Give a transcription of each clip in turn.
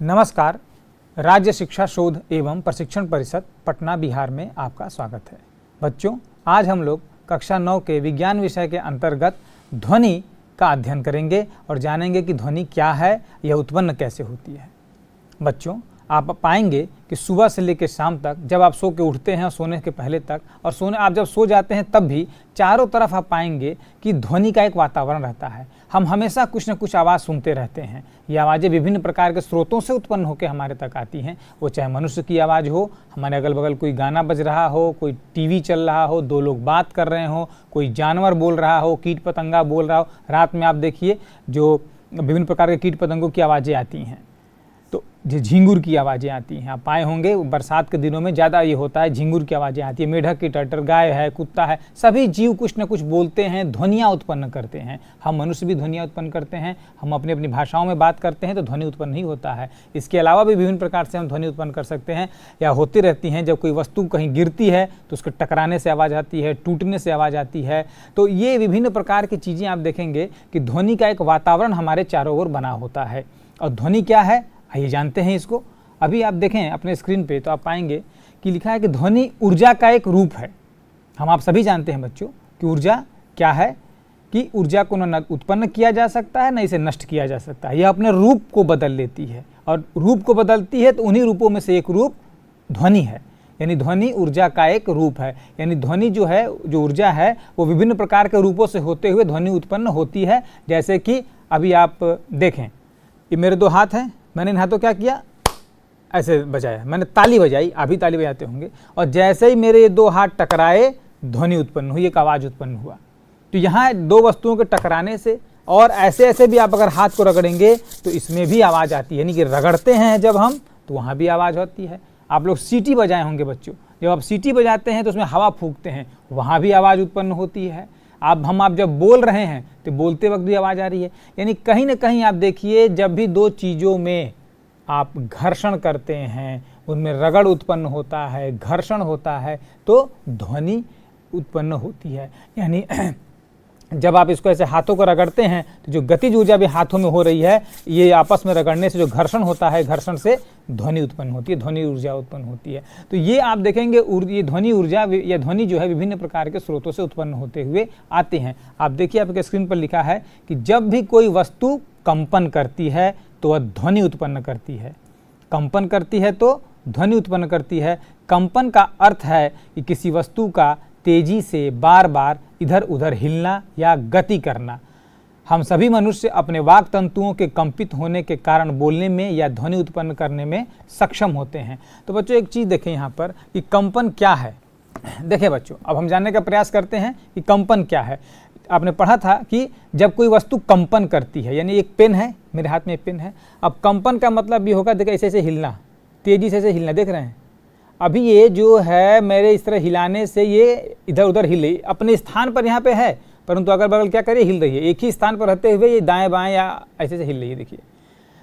नमस्कार। राज्य शिक्षा शोध एवं प्रशिक्षण परिषद पटना बिहार में आपका स्वागत है। बच्चों, आज हम लोग कक्षा 9 के विज्ञान विषय के अंतर्गत ध्वनि का अध्ययन करेंगे और जानेंगे कि ध्वनि क्या है, यह उत्पन्न कैसे होती है। बच्चों, आप पाएंगे कि सुबह से लेकर शाम तक, जब आप सो के उठते हैं और सोने के पहले तक, और आप जब सो जाते हैं तब भी चारों तरफ आप पाएंगे कि ध्वनि का एक वातावरण रहता है। हम हमेशा कुछ न कुछ आवाज़ सुनते रहते हैं। ये आवाज़ें विभिन्न प्रकार के स्रोतों से उत्पन्न होकर हमारे तक आती हैं। वो चाहे मनुष्य की आवाज़ हो, हमारे अगल बगल कोई गाना बज रहा हो, कोई टीवी चल रहा हो, दो लोग बात कर रहे हो, कोई जानवर बोल रहा हो, कीट पतंगा बोल रहा हो। रात में आप देखिए जो विभिन्न प्रकार के कीट पतंगों की आवाज़ें आती हैं, तो झींगुर की आवाज़ें आती हैं। आप पाए होंगे बरसात के दिनों में ज़्यादा ये होता है, झींगुर की आवाज़ें आती है। मेढक की टटर, गाय है, कुत्ता है, सभी जीव कुछ न कुछ बोलते हैं, ध्वनियाँ उत्पन्न करते हैं। हम मनुष्य भी ध्वनियाँ उत्पन्न करते हैं। हम अपनी अपनी भाषाओं में बात करते हैं तो ध्वनि उत्पन्न ही होता है। इसके अलावा भी विभिन्न प्रकार से हम ध्वनि उत्पन्न कर सकते हैं या होती रहती हैं। जब कोई वस्तु कहीं गिरती है तो उसके टकराने से आवाज़ आती है, टूटने से आवाज़ आती है। तो ये विभिन्न प्रकार की चीज़ें आप देखेंगे कि ध्वनि का एक वातावरण हमारे चारों ओर बना होता है। और ध्वनि क्या है, आइए जानते हैं इसको। अभी आप देखें अपने स्क्रीन पे तो आप पाएंगे कि लिखा है कि ध्वनि ऊर्जा का एक रूप है। हम आप सभी जानते हैं बच्चों कि ऊर्जा क्या है, कि ऊर्जा को न उत्पन्न किया जा सकता है न इसे नष्ट किया जा सकता है। यह अपने रूप को बदल लेती है, और रूप को बदलती है तो उन्हीं रूपों में से एक रूप ध्वनि है। यानी ध्वनि ऊर्जा का एक रूप है। यानी ध्वनि जो है, जो ऊर्जा है, वो विभिन्न प्रकार के रूपों से होते हुए ध्वनि उत्पन्न होती है। जैसे कि अभी आप देखें, ये मेरे दो हाथ हैं, मैंने इन हाथों क्या किया, ऐसे बजाया, मैंने ताली बजाई, आप भी ताली बजाते होंगे, और जैसे ही मेरे ये दो हाथ टकराए ध्वनि उत्पन्न हुई, एक आवाज़ उत्पन्न हुआ। तो यहाँ दो वस्तुओं के टकराने से, और ऐसे ऐसे भी आप अगर हाथ को रगड़ेंगे तो इसमें भी आवाज़ आती है। यानी कि रगड़ते हैं जब हम तो वहाँ भी आवाज़ होती है। आप लोग सीटी बजाए होंगे बच्चों, जब आप सीटी बजाते हैं तो उसमें हवा फूंकते हैं, वहाँ भी आवाज़ उत्पन्न होती है। आप जब बोल रहे हैं तो बोलते वक्त भी आवाज़ आ रही है। यानी कहीं ना कहीं आप देखिए, जब भी दो चीज़ों में आप घर्षण करते हैं, उनमें रगड़ उत्पन्न होता है, घर्षण होता है, तो ध्वनि उत्पन्न होती है। यानी जब आप इसको ऐसे हाथों को रगड़ते हैं तो जो गतिज ऊर्जा भी हाथों में हो रही है, ये आपस में रगड़ने से जो घर्षण होता है, घर्षण से ध्वनि उत्पन्न होती है, ध्वनि ऊर्जा उत्पन्न होती है। तो ये आप देखेंगे ये ध्वनि ऊर्जा या ध्वनि जो है विभिन्न प्रकार के स्रोतों से उत्पन्न होते हुए आते हैं। आप देखिए, आपके स्क्रीन पर लिखा है कि जब भी कोई वस्तु कंपन करती है तो वह ध्वनि उत्पन्न करती है। कंपन करती है तो ध्वनि उत्पन्न करती है। कंपन का अर्थ है कि किसी वस्तु का तेजी से बार बार इधर उधर हिलना या गति करना। हम सभी मनुष्य अपने वाक तंतुओं के कंपित होने के कारण बोलने में या ध्वनि उत्पन्न करने में सक्षम होते हैं। तो बच्चों, एक चीज़ देखें यहाँ पर कि कंपन क्या है। देखें बच्चों, अब हम जानने का प्रयास करते हैं कि कंपन क्या है। आपने पढ़ा था कि जब कोई वस्तु कंपन करती है, यानी एक पेन है, मेरे हाथ में एक पेन है। अब कंपन का मतलब भी होगा, देखिए ऐसे ऐसे हिलना, तेजी से ऐसे हिलना, देख रहे हैं। अभी ये जो है मेरे इस तरह हिलाने से ये इधर उधर हिले, अपने स्थान पर यहाँ पे है, परंतु अगल बगल क्या करे, हिल रही है। एक ही स्थान पर रहते हुए ये दाएं बाएं या ऐसे से हिल रही है। देखिए,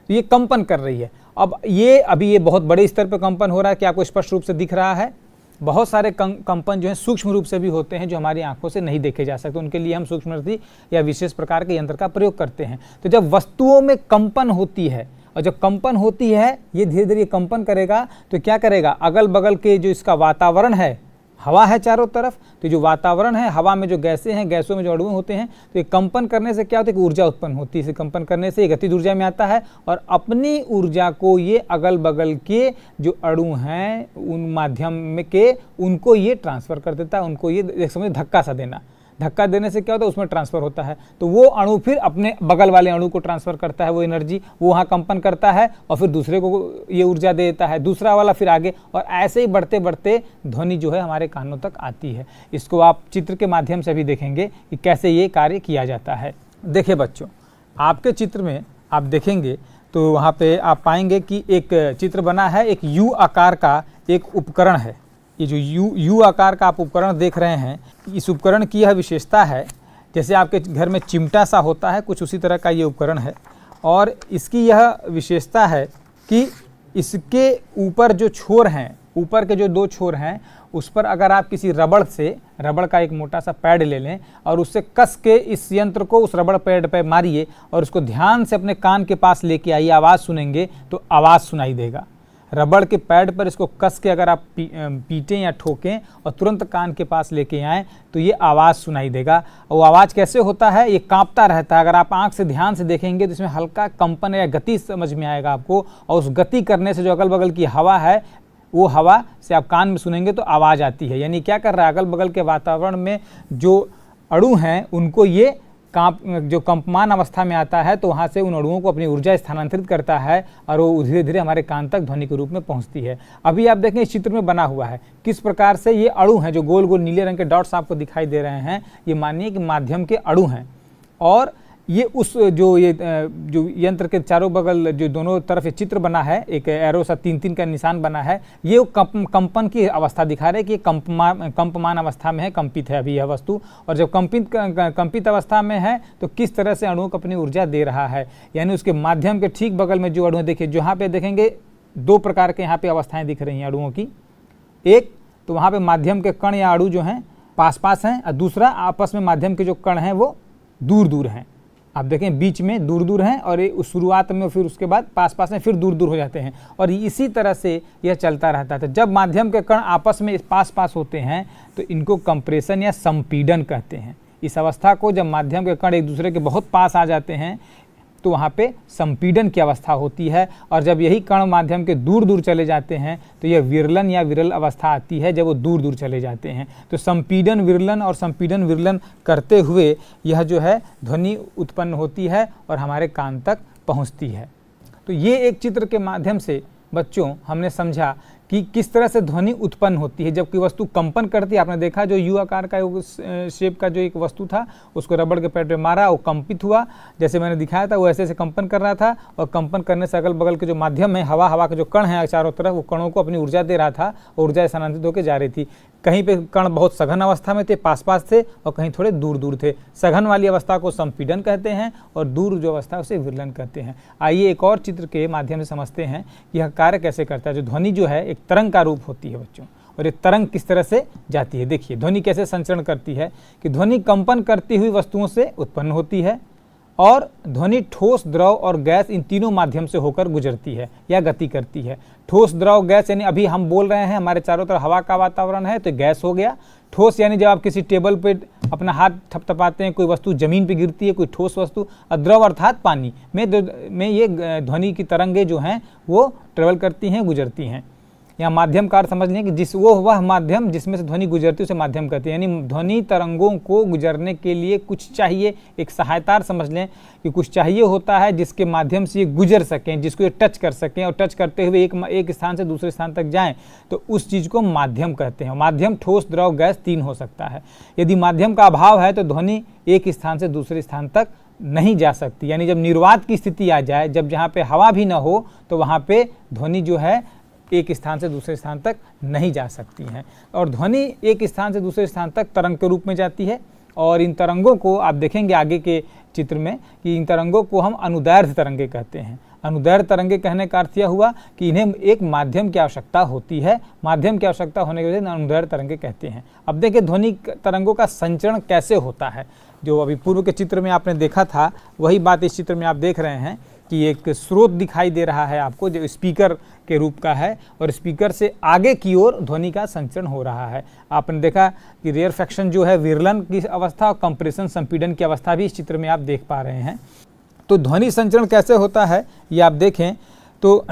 तो ये कंपन कर रही है। अब ये बहुत बड़े स्तर पर कंपन हो रहा है। क्या आपको स्पष्ट रूप से दिख रहा है? बहुत सारे कंपन जो हैं सूक्ष्म रूप से भी होते हैं, जो हमारी आंखों से नहीं देखे जा सकते। उनके लिए हम सूक्ष्मदर्शी या विशेष प्रकार के यंत्र का प्रयोग करते हैं। तो जब वस्तुओं में कंपन होती है, और जब कंपन होती है, ये धीरे धीरे कंपन करेगा, तो क्या करेगा, अगल बगल के जो इसका वातावरण है, हवा है चारों तरफ, तो जो वातावरण है, हवा में जो गैसें हैं, गैसों में जो अणु होते हैं, तो ये कंपन करने से क्या होता है कि ऊर्जा उत्पन्न होती है। इसे कंपन करने से ये गतिज ऊर्जा में आता है, और अपनी ऊर्जा को ये अगल बगल के जो अणु हैं उन माध्यम में के उनको ये ट्रांसफ़र कर देता है। उनको ये एक समझ धक्का सा देना, धक्का देने से क्या होता है, उसमें ट्रांसफ़र होता है। तो वो अणु फिर अपने बगल वाले अणु को ट्रांसफ़र करता है, वो एनर्जी वो वहाँ कंपन करता है, और फिर दूसरे को ये ऊर्जा दे देता है, दूसरा वाला फिर आगे, और ऐसे ही बढ़ते बढ़ते ध्वनि जो है हमारे कानों तक आती है। इसको आप चित्र के माध्यम से भी देखेंगे कि कैसे ये कार्य किया जाता है। देखिए बच्चों, आपके चित्र में आप देखेंगे तो वहाँ पर आप पाएंगे कि एक चित्र बना है, एक यू आकार का एक उपकरण है। ये जो यू आकार का आप उपकरण देख रहे हैं, इस उपकरण की यह विशेषता है, जैसे आपके घर में चिमटा सा होता है, कुछ उसी तरह का ये उपकरण है। और इसकी यह विशेषता है कि इसके ऊपर जो छोर हैं, ऊपर के जो दो छोर हैं, उस पर अगर आप किसी रबड़ का एक मोटा सा पैड ले लें और उससे कस के इस यंत्र को उस रबड़ पैड पर मारिए और उसको ध्यान से अपने कान के पास लेके आइए, आवाज़ सुनेंगे तो आवाज़ सुनाई देगा। रबड़ के पैड पर इसको कस के अगर आप पीटें या ठोकें और तुरंत कान के पास लेके आएँ तो ये आवाज़ सुनाई देगा। और वो आवाज़ कैसे होता है, ये कांपता रहता है। अगर आप आंख से ध्यान से देखेंगे तो इसमें हल्का कंपन या गति समझ में आएगा आपको, और उस गति करने से जो अगल बगल की हवा है वो हवा से आप कान में सुनेंगे तो आवाज़ आती है। यानी क्या कर रहा है, अगल बगल के वातावरण में जो अणु हैं उनको ये जो कंपमान अवस्था में आता है तो वहाँ से उन अणुओं को अपनी ऊर्जा स्थानांतरित करता है और वो धीरे धीरे हमारे कान तक ध्वनि के रूप में पहुँचती है। अभी आप देखें इस चित्र में बना हुआ है किस प्रकार से ये अणु हैं, जो गोल गोल नीले रंग के डॉट्स आपको दिखाई दे रहे हैं, ये मानिए कि माध्यम के अणु हैं। और ये उस जो यंत्र के चारों बगल जो दोनों तरफ ये चित्र बना है, एक एरो सा 3-3 का निशान बना है, ये कंपन की अवस्था दिखा रहे हैं कि कंपमान अवस्था में है, कंपित है अभी यह वस्तु। और जब कंपित अवस्था में है तो किस तरह से अणुओं को अपनी ऊर्जा दे रहा है। यानी उसके माध्यम के ठीक बगल में जो अणु देखिए, जहाँ पे देखेंगे 2 प्रकार के यहाँ पे अवस्थाएँ दिख रही हैं अणुओं की। एक तो वहाँ पे माध्यम के कण या अणु जो हैं पास पास हैं, और दूसरा आपस में माध्यम के जो कण हैं वो दूर दूर हैं। आप देखें बीच में दूर दूर हैं और उस शुरुआत में फिर उसके बाद पास पास में फिर दूर दूर हो जाते हैं, और इसी तरह से यह चलता रहता था। जब माध्यम के कण आपस में पास पास होते हैं तो इनको कंप्रेशन या संपीडन कहते हैं। इस अवस्था को जब माध्यम के कण एक दूसरे के बहुत पास आ जाते हैं तो वहाँ पे संपीडन की अवस्था होती है, और जब यही कण माध्यम के दूर दूर चले जाते हैं तो यह विरलन या विरल अवस्था आती है, जब वो दूर दूर चले जाते हैं। तो संपीडन विरलन और संपीडन विरलन करते हुए यह जो है ध्वनि उत्पन्न होती है और हमारे कान तक पहुँचती है। तो ये एक चित्र के माध्यम से बच्चों हमने समझा कि किस तरह से ध्वनि उत्पन्न होती है जब कोई वस्तु कंपन करती है। आपने देखा जो यू आकार का शेप का जो एक वस्तु था उसको रबड़ के पैड पे मारा, वो कंपित हुआ, जैसे मैंने दिखाया था वो ऐसे ऐसे कंपन कर रहा था, और कंपन करने से अगल बगल के जो माध्यम है हवा के जो कण हैं चारों तरफ, वो कणों को अपनी ऊर्जा दे रहा था, ऊर्जा स्थानांतरित होकर जा रही थी। कहीं पे कण बहुत सघन अवस्था में थे, पास पास थे, और कहीं थोड़े दूर दूर थे। सघन वाली अवस्था को संपीडन कहते हैं और दूर जो अवस्था है उसे विरलन कहते हैं। आइए एक और चित्र के माध्यम से समझते हैं कि यह कार्य कैसे करता है। जो ध्वनि जो है एक तरंग का रूप होती है बच्चों, और ये तरंग किस तरह से जाती है। देखिए ध्वनि कैसे संचरण करती है कि ध्वनि कंपन करती हुई वस्तुओं से उत्पन्न होती है, और ध्वनि ठोस, द्रव और गैस इन तीनों माध्यम से होकर गुजरती है या गति करती है। ठोस, द्रव, गैस यानी अभी हम बोल रहे हैं हमारे चारों तरफ हवा का वातावरण है तो गैस हो गया। ठोस यानी जब आप किसी टेबल पे अपना हाथ थपथपाते हैं, कोई वस्तु जमीन पे गिरती है, कोई ठोस वस्तु। और द्रव अर्थात पानी में ये ध्वनि की तरंगे जो हैं वो ट्रेवल करती हैं, गुजरती हैं। या माध्यम का अर्थ समझ लें कि वह माध्यम जिसमें से ध्वनि गुजरती है उसे माध्यम कहते हैं। यानी ध्वनि तरंगों को गुजरने के लिए कुछ चाहिए, एक सहायता समझ लें कि कुछ चाहिए होता है जिसके माध्यम से ये गुजर सकें, जिसको ये टच कर सकें, और टच करते हुए एक स्थान से दूसरे स्थान तक जाएं, तो उस चीज़ को माध्यम कहते हैं। माध्यम ठोस, द्रव, गैस 3 हो सकता है। यदि माध्यम का अभाव है तो ध्वनि एक स्थान से दूसरे स्थान तक नहीं जा सकती। यानी जब निर्वात की स्थिति आ जाए, जब जहाँ पे हवा भी न हो, तो वहाँ पे ध्वनि जो है एक स्थान से दूसरे स्थान तक नहीं जा सकती हैं। और ध्वनि एक स्थान से दूसरे स्थान तक तरंग के रूप में जाती है, और इन तरंगों को आप देखेंगे आगे के चित्र में कि इन तरंगों को हम अनुदैर्ध्य तरंगे कहते हैं। अनुदैर्ध्य तरंगे कहने का अर्थ यह हुआ कि इन्हें एक माध्यम की आवश्यकता होती है, माध्यम की आवश्यकता होने की वजह से अनुदैर्ध्य तरंगे कहते हैं। अब देखिए ध्वनि तरंगों का संचरण कैसे होता है। जो अभी पूर्व के चित्र में आपने देखा था वही बात इस चित्र में आप देख रहे हैं कि एक स्रोत दिखाई दे रहा है आपको जो स्पीकर के रूप का है, और स्पीकर से आगे की ओर ध्वनि का संचरण हो रहा है। आपने देखा कि रेयरफैक्शन जो है विरलन की अवस्था और कंप्रेशन संपीडन की अवस्था भी इस चित्र में आप देख पा रहे हैं। तो ध्वनि संचरण कैसे होता है ये आप देखें तो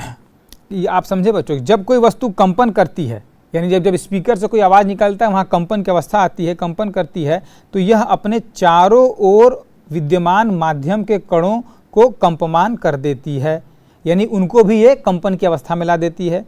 ये आप समझे बच्चों, जब कोई वस्तु कंपन करती है, यानी जब स्पीकर से कोई आवाज़ निकलता है वहाँ कंपन की अवस्था आती है, कंपन करती है, तो यह अपने चारों ओर विद्यमान माध्यम के कणों को कंपमान कर देती है, यानी उनको भी ये कंपन की अवस्था में ला देती है।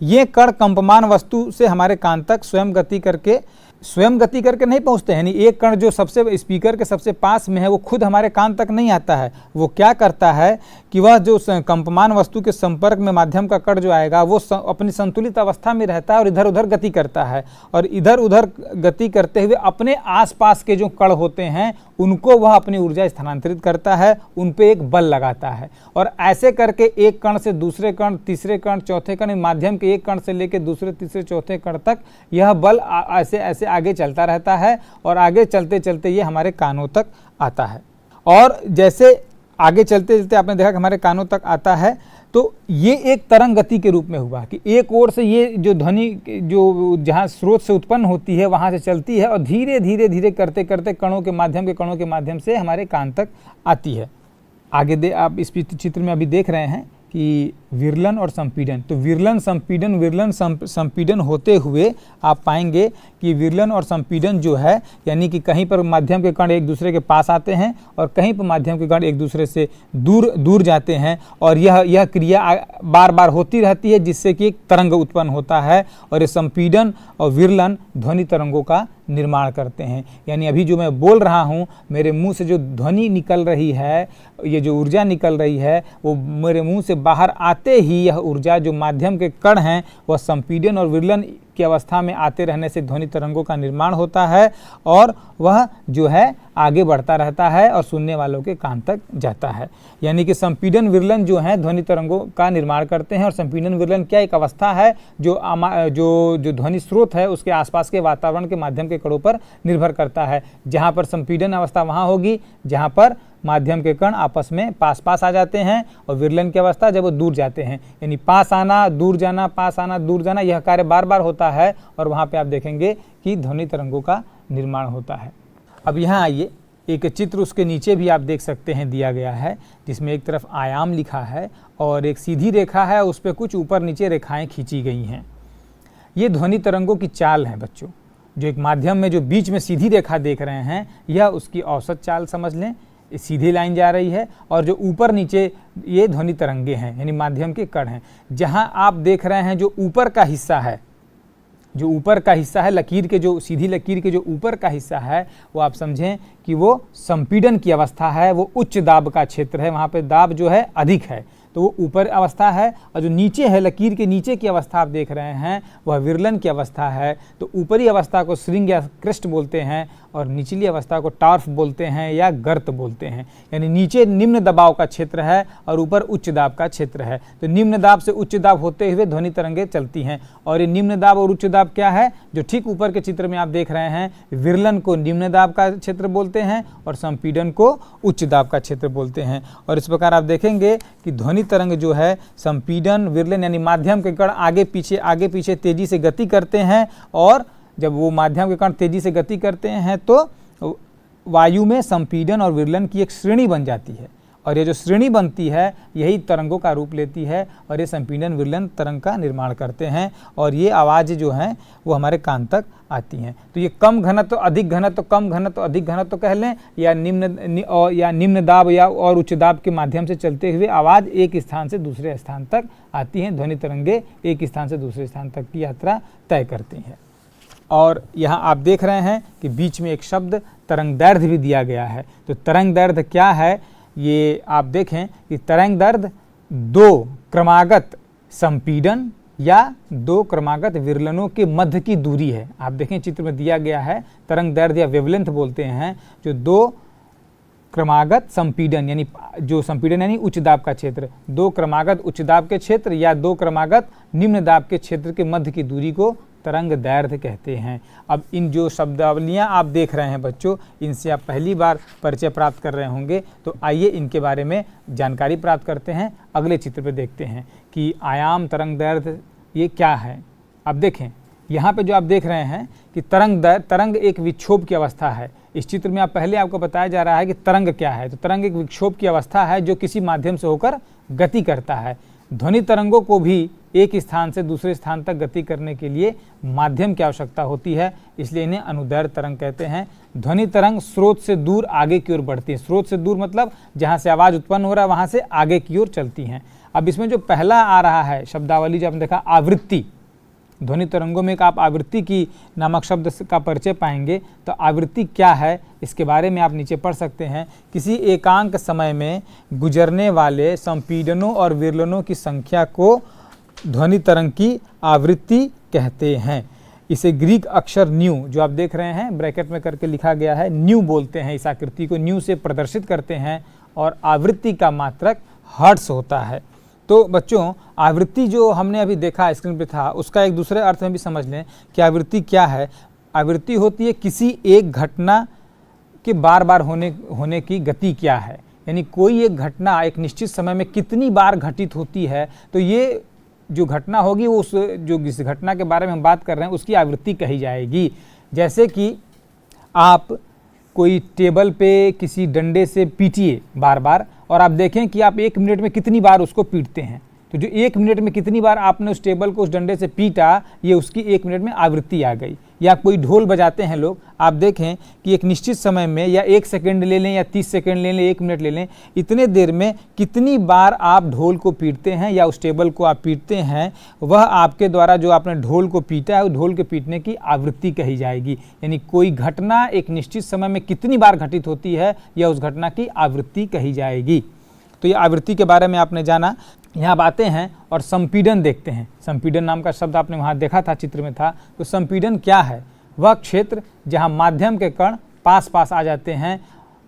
ये कण कंपमान वस्तु से हमारे कान तक स्वयं गति करके स्वयं गति करके नहीं पहुंचते हैं, यानी एक कण जो सबसे स्पीकर के सबसे पास में है वो खुद हमारे कान तक नहीं आता है। वो क्या करता है कि वह जो कंपमान वस्तु के संपर्क में माध्यम का कण जो आएगा वो अपनी संतुलित अवस्था में रहता है और इधर उधर गति करता है, और इधर उधर गति करते हुए अपने आसपास के जो कण होते हैं उनको वह अपनी ऊर्जा स्थानांतरित करता है, उन पे एक बल लगाता है, और ऐसे करके एक कण से दूसरे कण, तीसरे कण, चौथे कण, माध्यम के एक कण से लेकर दूसरे, तीसरे, चौथे कण तक यह बल ऐसे ऐसे आगे चलता रहता है, और आगे चलते चलते ये हमारे कानों तक आता है। और जैसे आगे चलते चलते आपने देखा कि हमारे कानों तक आता है, तो ये एक तरंग गति के रूप में हुआ कि एक ओर से ये जो ध्वनि जो जहाँ स्रोत से उत्पन्न होती है वहाँ से चलती है और धीरे धीरे धीरे करते करते कणों के माध्यम से हमारे कान तक आती है। आगे आप इस चित्र में अभी देख रहे हैं कि विरलन और संपीडन, तो विरलन संपीडन होते हुए आप पाएंगे कि विरलन और संपीडन जो है, यानी कि कहीं पर माध्यम के कण एक दूसरे के पास आते हैं और कहीं पर माध्यम के कण एक दूसरे से दूर जाते हैं, और यह क्रिया बार बार होती रहती है जिससे कि एक तरंग उत्पन्न होता है, और ये संपीडन और विरलन ध्वनि तरंगों का निर्माण करते हैं। यानी अभी जो मैं बोल रहा हूँ, मेरे मुंह से जो ध्वनि निकल रही है, ये जो ऊर्जा निकल रही है, वो मेरे मुंह से बाहर आते ही यह ऊर्जा जो माध्यम के कण हैं वह संपीडन और विरलन की अवस्था में आते रहने से ध्वनि तरंगों का निर्माण होता है, और वह जो है आगे बढ़ता रहता है और सुनने वालों के कान तक जाता है। यानी कि संपीडन विरलन जो है ध्वनि तरंगों का निर्माण करते हैं, और संपीडन विरलन क्या एक अवस्था है जो ध्वनि स्रोत है उसके आसपास के वातावरण के माध्यम के कणों पर निर्भर करता है। जहाँ पर संपीडन अवस्था वहाँ होगी जहाँ पर माध्यम के कण आपस में पास पास आ जाते हैं, और विरलन की अवस्था जब वो दूर जाते हैं, यानी पास आना, दूर जाना, पास आना, दूर जाना, यह कार्य बार बार होता है, और वहाँ पे आप देखेंगे कि ध्वनि तरंगों का निर्माण होता है। अब यहाँ आइए, एक चित्र उसके नीचे भी आप देख सकते हैं दिया गया है, जिसमें एक तरफ आयाम लिखा है और एक सीधी रेखा है, उस पर कुछ ऊपर नीचे रेखाएं खींची गई हैं। ये ध्वनि तरंगों की चाल है बच्चों। जो एक माध्यम में जो बीच में सीधी रेखा देख रहे हैं, यह उसकी औसत चाल समझ लें, सीधी लाइन जा रही है, और जो ऊपर नीचे ये ध्वनि तरंगे हैं, यानी माध्यम के कण हैं। जहां आप देख रहे हैं जो ऊपर का हिस्सा है, जो ऊपर का हिस्सा है लकीर के, जो सीधी लकीर के जो ऊपर का हिस्सा है, वो आप समझें कि वो संपीडन की अवस्था है, वो उच्च दाब का क्षेत्र है, वहाँ पे दाब जो है अधिक है, तो वो ऊपर अवस्था है। और जो नीचे है, लकीर के नीचे की अवस्था आप देख रहे हैं, वह विरलन की अवस्था है। तो ऊपरी अवस्था को श्रृंग या क्रिस्ट बोलते हैं, और निचली अवस्था को टार्फ बोलते हैं या गर्त बोलते हैं। यानी नीचे निम्न दबाव का क्षेत्र है और ऊपर उच्च दाब का क्षेत्र है। तो निम्न दाब से उच्च दाब होते हुए ध्वनि तरंगे चलती हैं, और ये निम्न दाब और उच्च दाब क्या है, जो ठीक ऊपर के चित्र में आप देख रहे हैं, विरलन को निम्न दाब का क्षेत्र बोलते हैं और संपीडन को उच्च दाब का क्षेत्र बोलते हैं। और इस प्रकार आप देखेंगे कि ध्वनि तरंग जो है संपीडन, विरलन यानी माध्यम के कण आगे पीछे तेजी से गति करते हैं, और जब वो माध्यम के कण तेजी से गति करते हैं तो वायु में संपीडन और विरलन की एक श्रेणी बन जाती है, और ये जो श्रेणी बनती है यही तरंगों का रूप लेती है, और ये संपीडन विरलन तरंग का निर्माण करते हैं, और ये आवाज़ जो हैं वो हमारे कान तक आती हैं। तो ये कम घनत्व, अधिक घनत्व, कम घनत्व, अधिक घनत्व कह लें, या निम्न दाब या और उच्च दाब के माध्यम से चलते हुए आवाज़ एक स्थान से दूसरे स्थान तक आती हैं। ध्वनि तरंगे एक स्थान से दूसरे स्थान तक की यात्रा तय करती हैं। और यहाँ आप देख रहे हैं कि बीच में एक शब्द तरंगदैर्घ्य भी दिया गया है। तो तरंगदैर्घ्य क्या है, ये आप देखें कि तरंगदैर्घ्य दो क्रमागत संपीडन या दो क्रमागत विरलनों के मध्य की दूरी है। आप देखें चित्र में दिया गया है, तरंगदैर्घ्य या वेवलेंथ बोलते हैं, जो दो क्रमागत संपीडन यानी जो संपीडन यानी उच्च दाब का क्षेत्र, दो क्रमागत उच्च दाब के क्षेत्र या दो क्रमागत निम्न दाब के क्षेत्र के मध्य की दूरी को तरंगदैर्घ्य कहते हैं। अब इन जो शब्दावलियां आप देख रहे हैं बच्चों, इनसे आप पहली बार परिचय प्राप्त कर रहे होंगे, तो आइए इनके बारे में जानकारी प्राप्त करते हैं। अगले चित्र पे देखते हैं कि आयाम तरंगदैर्घ्य ये क्या है। अब देखें यहाँ पे जो आप देख रहे हैं कि तरंग एक विक्षोभ की अवस्था है। इस चित्र में पहले आपको बताया जा रहा है कि तरंग क्या है। तो तरंग एक विक्षोभ की अवस्था है जो किसी माध्यम से होकर गति करता है। ध्वनि तरंगों को भी एक स्थान से दूसरे स्थान तक गति करने के लिए माध्यम की आवश्यकता होती है, इसलिए इन्हें अनुदैर्घ्य तरंग कहते हैं। ध्वनि तरंग स्रोत से दूर आगे की ओर बढ़ती है। स्रोत से दूर मतलब जहाँ से आवाज़ उत्पन्न हो रहा है वहाँ से आगे की ओर चलती हैं। अब इसमें जो पहला आ रहा है शब्दावली, जो आपने देखा आवृत्ति, ध्वनि तरंगों में एक आप आवृत्ति की नामक शब्द का परिचय पाएंगे। तो आवृत्ति क्या है इसके बारे में आप नीचे पढ़ सकते हैं। किसी एकांक समय में गुजरने वाले संपीड़नों और विरलनों की संख्या को ध्वनि तरंग की आवृत्ति कहते हैं। इसे ग्रीक अक्षर न्यू, जो आप देख रहे हैं ब्रैकेट में करके लिखा गया है, न्यू बोलते हैं। इस आकृति को न्यू से प्रदर्शित करते हैं और आवृत्ति का मात्रक हर्ट्ज होता है। तो बच्चों, आवृत्ति जो हमने अभी देखा स्क्रीन पे था, उसका एक दूसरे अर्थ में भी समझ लें कि आवृत्ति क्या है। आवृत्ति होती है किसी एक घटना के बार बार होने की गति क्या है, यानी कोई एक घटना एक निश्चित समय में कितनी बार घटित होती है, तो ये जो घटना होगी वो उस जो जिस घटना के बारे में हम बात कर रहे हैं उसकी आवृत्ति कही जाएगी। जैसे कि आप कोई टेबल पे किसी डंडे से पीटिए बार बार, और आप देखें कि आप 1 मिनट में कितनी बार उसको पीटते हैं। तो जो 1 मिनट में कितनी बार आपने उस टेबल को उस डंडे से पीटा, ये उसकी 1 मिनट में आवृत्ति आ गई। या कोई ढोल बजाते हैं लोग, आप देखें कि एक निश्चित समय में या 1 सेकंड ले लें या 30 सेकंड ले लें, 1 मिनट ले लें, इतने देर में कितनी बार आप ढोल को पीटते हैं या उस टेबल को आप पीटते हैं, वह आपके द्वारा जो आपने ढोल को पीटा है, उस ढोल के पीटने की आवृत्ति कही जाएगी। यानी कोई घटना एक निश्चित समय में कितनी बार घटित होती है, या उस घटना की आवृत्ति कही जाएगी। तो ये आवृत्ति के बारे में आपने जाना। यहाँ अब आते हैं और संपीड़न देखते हैं। संपीड़न नाम का शब्द आपने वहाँ देखा था, चित्र में था। तो संपीड़न क्या है? वह क्षेत्र जहाँ माध्यम के कण पास पास आ जाते हैं,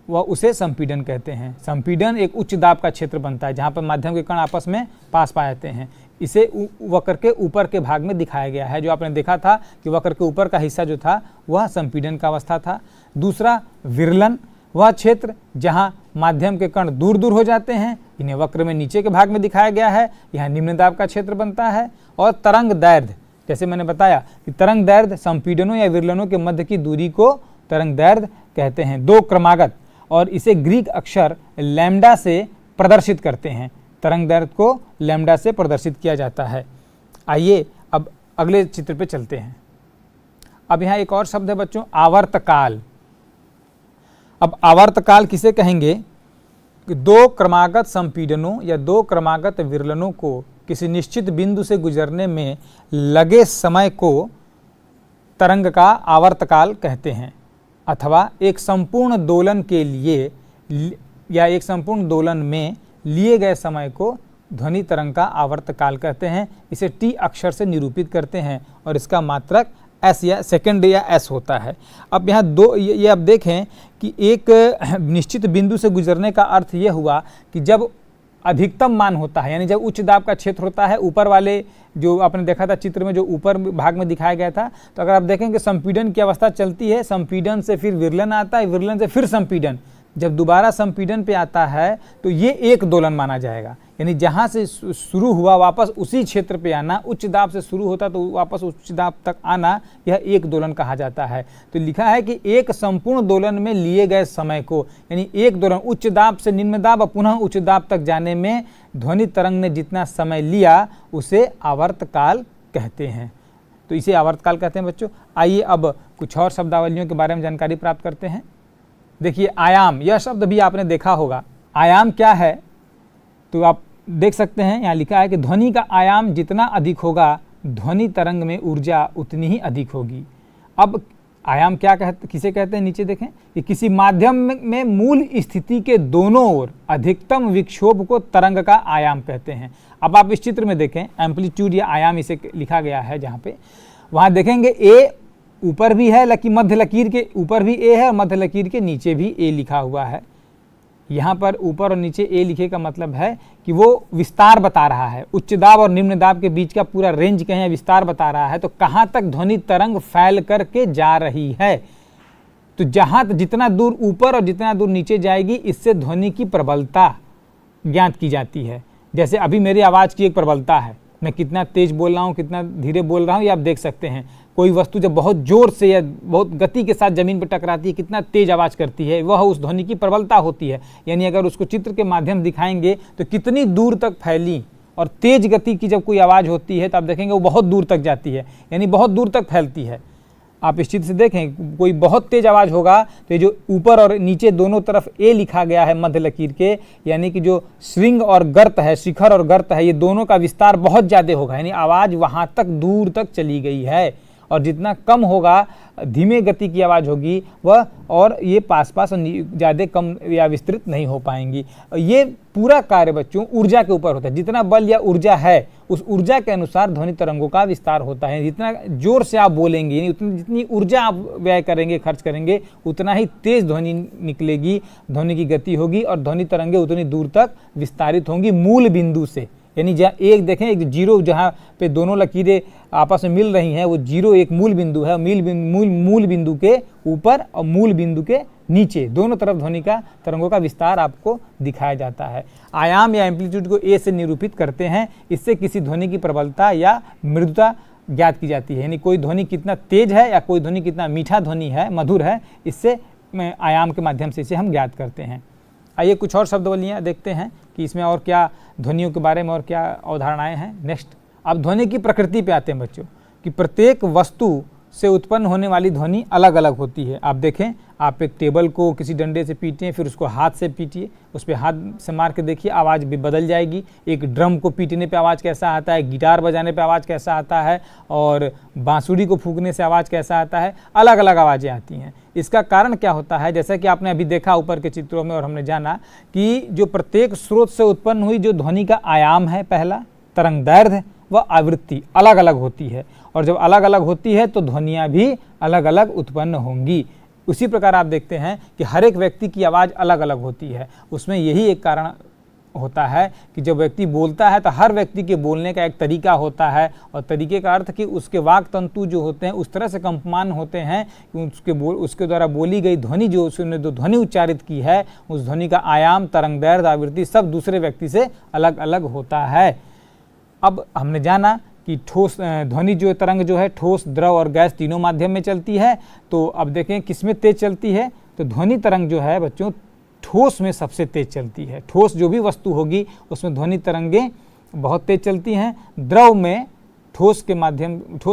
वह उसे संपीड़न कहते हैं। संपीड़न एक उच्च दाब का क्षेत्र बनता है जहाँ पर माध्यम के कण आपस में पास पा जाते हैं। इसे वक्र के ऊपर के भाग में दिखाया गया है। जो आपने देखा था कि वक्र के ऊपर का हिस्सा जो था वह संपीड़न का अवस्था था। दूसरा विरलन, वह क्षेत्र जहाँ माध्यम के कण दूर दूर हो जाते हैं, इन्हें वक्र में नीचे के भाग में दिखाया गया है। यहाँ निम्न दाब का क्षेत्र बनता है। और तरंग दैर्ध्य, जैसे मैंने बताया कि तरंग दैर्ध्य संपीड़नों या विरलनों के मध्य की दूरी को तरंग दैर्ध्य कहते हैं। 2 क्रमागत, और इसे ग्रीक अक्षर लैम्डा से प्रदर्शित करते हैं। तरंग दैर्ध्य को लैम्डा से प्रदर्शित किया जाता है। आइए अब अगले चित्र पे चलते हैं। अब यहाँ एक और शब्द है बच्चों, आवर्तकाल। अब आवर्तकाल किसे कहेंगे? कि 2 क्रमागत संपीड़नों या 2 क्रमागत विरलनों को किसी निश्चित बिंदु से गुजरने में लगे समय को तरंग का आवर्तकाल कहते हैं। अथवा एक संपूर्ण दोलन के लिए या एक संपूर्ण दोलन में लिए गए समय को ध्वनि तरंग का आवर्तकाल कहते हैं। इसे टी अक्षर से निरूपित करते हैं और इसका मात्रक एस या सेकंड या एस होता है। अब यहाँ ये अब देखें कि एक निश्चित बिंदु से गुजरने का अर्थ ये हुआ कि जब अधिकतम मान होता है, यानी जब उच्च दाब का क्षेत्र होता है, ऊपर वाले जो आपने देखा था चित्र में, जो ऊपर भाग में दिखाया गया था, तो अगर आप देखें कि संपीड़न की अवस्था चलती है, संपीड़न से फिर विरलन आता है, विरलन से फिर संपीड़न, जब दोबारा संपीड़न पे आता है तो ये एक दोलन माना जाएगा। यानी जहाँ से शुरू हुआ वापस उसी क्षेत्र पे आना, उच्च दाब से शुरू होता तो वापस उच्च दाब तक आना, यह एक दोलन कहा जाता है। तो लिखा है कि एक संपूर्ण दोलन में लिए गए समय को, यानी एक दोलन उच्च दाब से निम्न दाब और पुनः उच्च दाब तक जाने में ध्वनि तरंग ने जितना समय लिया उसे आवर्तकाल कहते हैं। तो इसे आवर्तकाल कहते हैं बच्चों। आइए अब कुछ और शब्दावलियों के बारे में जानकारी प्राप्त करते हैं। देखिए आयाम, यह शब्द भी आपने देखा होगा। आयाम क्या है? तो आप देख सकते हैं, यहाँ लिखा है कि ध्वनि का आयाम जितना अधिक होगा ध्वनि तरंग में ऊर्जा उतनी ही अधिक होगी। अब आयाम क्या किसे कहते हैं? नीचे देखें कि किसी माध्यम में मूल स्थिति के दोनों ओर अधिकतम विक्षोभ को तरंग का आयाम कहते हैं। अब आप इस चित्र में देखें, एम्पलीट्यूड या आयाम इसे लिखा गया है, जहाँ पे वहाँ देखेंगे ए ऊपर भी है, मध्य लकीर के ऊपर भी ए है और मध्य लकीर के नीचे भी ए लिखा हुआ है। यहाँ पर ऊपर और नीचे ए लिखे का मतलब है कि वो विस्तार बता रहा है, उच्च दाब और निम्न दाब के बीच का पूरा रेंज कहें विस्तार बता रहा है। तो कहाँ तक ध्वनि तरंग फैल करके जा रही है, तो जहाँ जितना दूर ऊपर और जितना दूर नीचे जाएगी, इससे ध्वनि की प्रबलता ज्ञात की जाती है। जैसे अभी मेरी आवाज़ की एक प्रबलता है, मैं कितना तेज बोल रहा हूँ, कितना धीरे बोल रहा हूँ, ये आप देख सकते हैं। कोई वस्तु जब बहुत जोर से या बहुत गति के साथ जमीन पर टकराती है, कितना तेज आवाज़ करती है, वह उस ध्वनि की प्रबलता होती है। यानी अगर उसको चित्र के माध्यम दिखाएंगे तो कितनी दूर तक फैली, और तेज गति की जब कोई आवाज़ होती है तो आप देखेंगे वो बहुत दूर तक जाती है, यानी बहुत दूर तक फैलती है। आप इस चित्र से देखें, कोई बहुत तेज आवाज़ होगा तो ये जो ऊपर और नीचे दोनों तरफ ए लिखा गया है मध्य लकीर के, यानी कि जो श्रृंग और गर्त है, शिखर और गर्त है, ये दोनों का विस्तार बहुत ज़्यादा होगा, यानी आवाज़ वहाँ तक दूर तक चली गई है। और जितना कम होगा, धीमे गति की आवाज़ होगी वह, और ये पास पास ज़्यादा कम या विस्तृत नहीं हो पाएंगी। ये पूरा कार्य बच्चों ऊर्जा के ऊपर होता है। जितना बल या ऊर्जा है उस ऊर्जा के अनुसार ध्वनि तरंगों का विस्तार होता है। जितना जोर से आप बोलेंगे, यानी उतनी जितनी ऊर्जा आप व्यय करेंगे, खर्च करेंगे, उतना ही तेज ध्वनि निकलेगी, ध्वनि की गति होगी और ध्वनि तरंगे उतनी दूर तक विस्तारित होंगी मूल बिंदु से। यानी जहाँ एक देखें, एक जीरो जहाँ पे दोनों लकीरें आपस में मिल रही हैं, वो जीरो एक मूल बिंदु है। मूल बिंदु के ऊपर और मूल बिंदु के नीचे दोनों तरफ ध्वनि का तरंगों का विस्तार आपको दिखाया जाता है। आयाम या एम्पलीट्यूड को ए से निरूपित करते हैं। इससे किसी ध्वनि की प्रबलता या मृदुता ज्ञात की जाती है। यानी कोई ध्वनि कितना तेज है या कोई ध्वनि कितना मीठा ध्वनि है, मधुर है, इससे आयाम के माध्यम से इसे हम ज्ञात करते हैं। आइए कुछ और शब्दावलियाँ देखते हैं कि इसमें और क्या ध्वनियों के बारे में और क्या अवधारणाएं हैं। नेक्स्ट, अब ध्वनि की प्रकृति पे आते हैं बच्चों, कि प्रत्येक वस्तु से उत्पन्न होने वाली ध्वनि अलग अलग होती है। आप देखें, आप एक टेबल को किसी डंडे से पीटिए, फिर उसको हाथ से पीटिए, उस पर हाथ से मार के देखिए, आवाज़ भी बदल जाएगी। एक ड्रम को पीटने पे आवाज़ कैसा आता है, गिटार बजाने पे आवाज़ कैसा आता है, और बांसुरी को फूंकने से आवाज़ कैसा आता है, अलग अलग आवाज़ें आती हैं। इसका कारण क्या होता है, जैसा कि आपने अभी देखा ऊपर के चित्रों में और हमने जाना कि जो प्रत्येक स्रोत से उत्पन्न हुई जो ध्वनि का आयाम है, पहला तरंग दैर्घ्य व आवृत्ति अलग अलग होती है, और जब अलग अलग होती है तो ध्वनियाँ भी अलग अलग उत्पन्न होंगी। उसी प्रकार आप देखते हैं कि हर एक व्यक्ति की आवाज़ अलग अलग होती है। उसमें यही एक कारण होता है कि जब व्यक्ति बोलता है तो हर व्यक्ति के बोलने का एक तरीका होता है, और तरीके का अर्थ कि उसके वाक तंतु जो होते हैं उस तरह से कंपमान होते हैं कि उसके द्वारा बोली गई ध्वनि, जो उसने जो ध्वनि उच्चारित की है, उस ध्वनि का आयाम, तरंग दैर्घ्य, आवृत्ति सब दूसरे व्यक्ति से अलग अलग होता है। अब हमने जाना कि ठोस ध्वनि जो तरंग जो है ठोस, द्रव और गैस तीनों माध्यम में चलती है। तो अब देखें किसमें तेज चलती है, तो ध्वनि तरंग जो है बच्चों ठोस में सबसे तेज चलती है। ठोस जो भी वस्तु होगी उसमें ध्वनि तरंगें बहुत तेज चलती हैं। द्रव में ठोस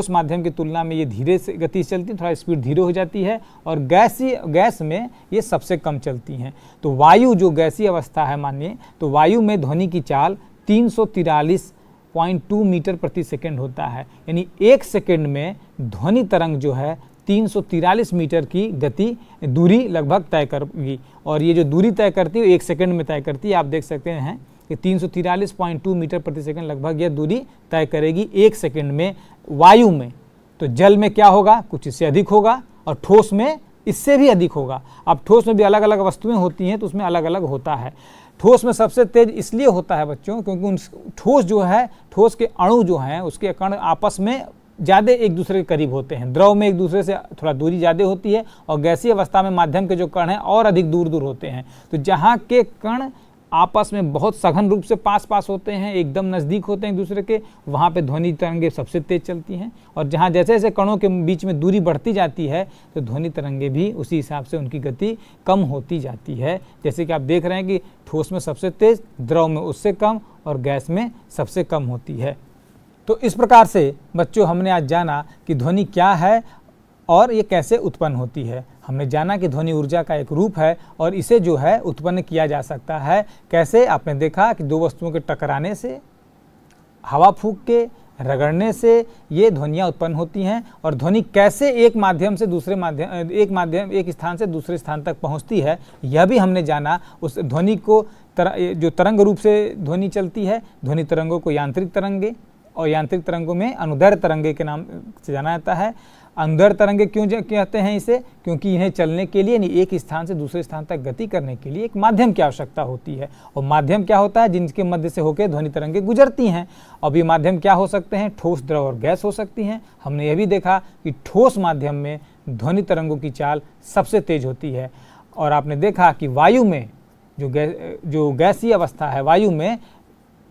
माध्यम की तुलना में ये धीरे से गति से चलती है, थोड़ा स्पीड धीरे हो जाती है। और गैस में ये सबसे कम चलती हैं। तो वायु जो गैसीय अवस्था है मानिए, तो वायु में ध्वनि की चाल 343.2 मीटर प्रति सेकंड होता है। यानी एक सेकंड में ध्वनि तरंग जो है 343 मीटर की गति दूरी लगभग तय करेगी। और ये जो दूरी तय करती है एक सेकंड में तय करती है। आप देख सकते हैं कि 343.2 मीटर प्रति सेकंड लगभग यह दूरी तय करेगी एक सेकंड में वायु में। तो जल में क्या होगा, कुछ इससे अधिक होगा, और ठोस में इससे भी अधिक होगा। अब ठोस में भी अलग अलग वस्तुएं होती हैं तो उसमें अलग अलग होता है। ठोस में सबसे तेज इसलिए होता है बच्चों क्योंकि ठोस जो है, ठोस के अणु जो हैं उसके कण आपस में ज़्यादा एक दूसरे के करीब होते हैं। द्रव में एक दूसरे से थोड़ा दूरी ज़्यादा होती है, और गैसीय अवस्था में माध्यम के जो कण हैं और अधिक दूर दूर होते हैं। तो जहाँ के कण आपस में बहुत सघन रूप से पास होते हैं, एकदम नज़दीक होते हैं एक दूसरे के, वहाँ पे ध्वनि तरंगे सबसे तेज चलती हैं। और जहाँ जैसे जैसे कणों के बीच में दूरी बढ़ती जाती है तो ध्वनि तरंगे भी उसी हिसाब से उनकी गति कम होती जाती है। जैसे कि आप देख रहे हैं कि ठोस में सबसे तेज, द्रव में उससे कम, और गैस में सबसे कम होती है। तो इस प्रकार से बच्चों हमने आज जाना कि ध्वनि क्या है और ये कैसे उत्पन्न होती है। हमने जाना कि ध्वनि ऊर्जा का एक रूप है और इसे जो है उत्पन्न किया जा सकता है। कैसे, आपने देखा कि दो वस्तुओं के टकराने से, हवा फूंक के, रगड़ने से ये ध्वनियाँ उत्पन्न होती हैं। और ध्वनि कैसे एक स्थान से दूसरे स्थान तक पहुँचती है यह भी हमने जाना। उस ध्वनि को जो तरंग रूप से ध्वनि चलती है, ध्वनि तरंगों को यांत्रिक तरंगे, और यांत्रिक तरंगों में अनुदैर्घ्य तरंगे के नाम से जाना जाता है। अनुदैर्घ्य तरंगे क्यों कहते हैं इसे, क्योंकि इन्हें चलने के लिए, यानी एक स्थान से दूसरे स्थान तक गति करने के लिए एक माध्यम की आवश्यकता होती है। और माध्यम क्या होता है, जिनके मध्य से होकर ध्वनि तरंगे गुजरती हैं। अब ये माध्यम क्या हो सकते हैं, ठोस, द्रव और गैस हो सकती हैं। हमने यह भी देखा कि ठोस माध्यम में ध्वनि तरंगों की चाल सबसे तेज होती है। और आपने देखा कि वायु में जो गैसीय अवस्था है, वायु में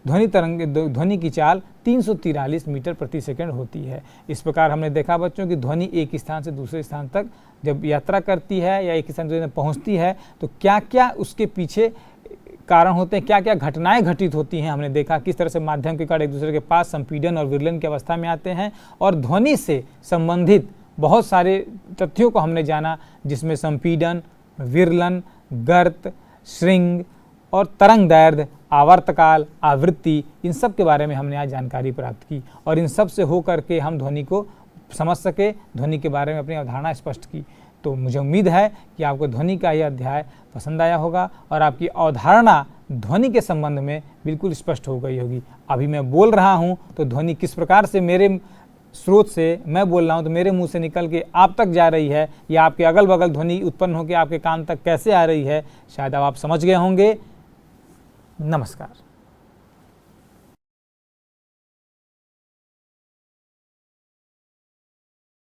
ध्वनि की चाल 343 मीटर प्रति सेकंड होती है। इस प्रकार हमने देखा बच्चों कि ध्वनि एक स्थान से दूसरे स्थान तक जब यात्रा करती है या एक स्थान से पहुंचती है तो क्या क्या उसके पीछे कारण होते हैं, क्या क्या घटनाएं घटित होती हैं। हमने देखा किस तरह से माध्यम के कण एक दूसरे के पास संपीड़न और विरलन की अवस्था में आते हैं, और ध्वनि से संबंधित बहुत सारे तथ्यों को हमने जाना, जिसमें संपीडन, विरलन, गर्त, श्रृंग और तरंग दैर्ध्य, आवर्तकाल, आवृत्ति, इन सब के बारे में हमने आज जानकारी प्राप्त की और इन सब से हो करके हम ध्वनि को समझ सके, ध्वनि के बारे में अपनी अवधारणा स्पष्ट की। तो मुझे उम्मीद है कि आपको ध्वनि का यह अध्याय पसंद आया होगा और आपकी अवधारणा ध्वनि के संबंध में बिल्कुल स्पष्ट हो गई होगी। अभी मैं बोल रहा हूँ तो ध्वनि किस प्रकार से मेरे स्रोत से मैं बोल रहा हूँ तो मेरे मुंह से निकल के आप तक जा रही है, या आपके अगल बगल ध्वनि उत्पन्न होकर आपके कान तक कैसे आ रही है, शायद अब आप समझ गए होंगे। नमस्कार।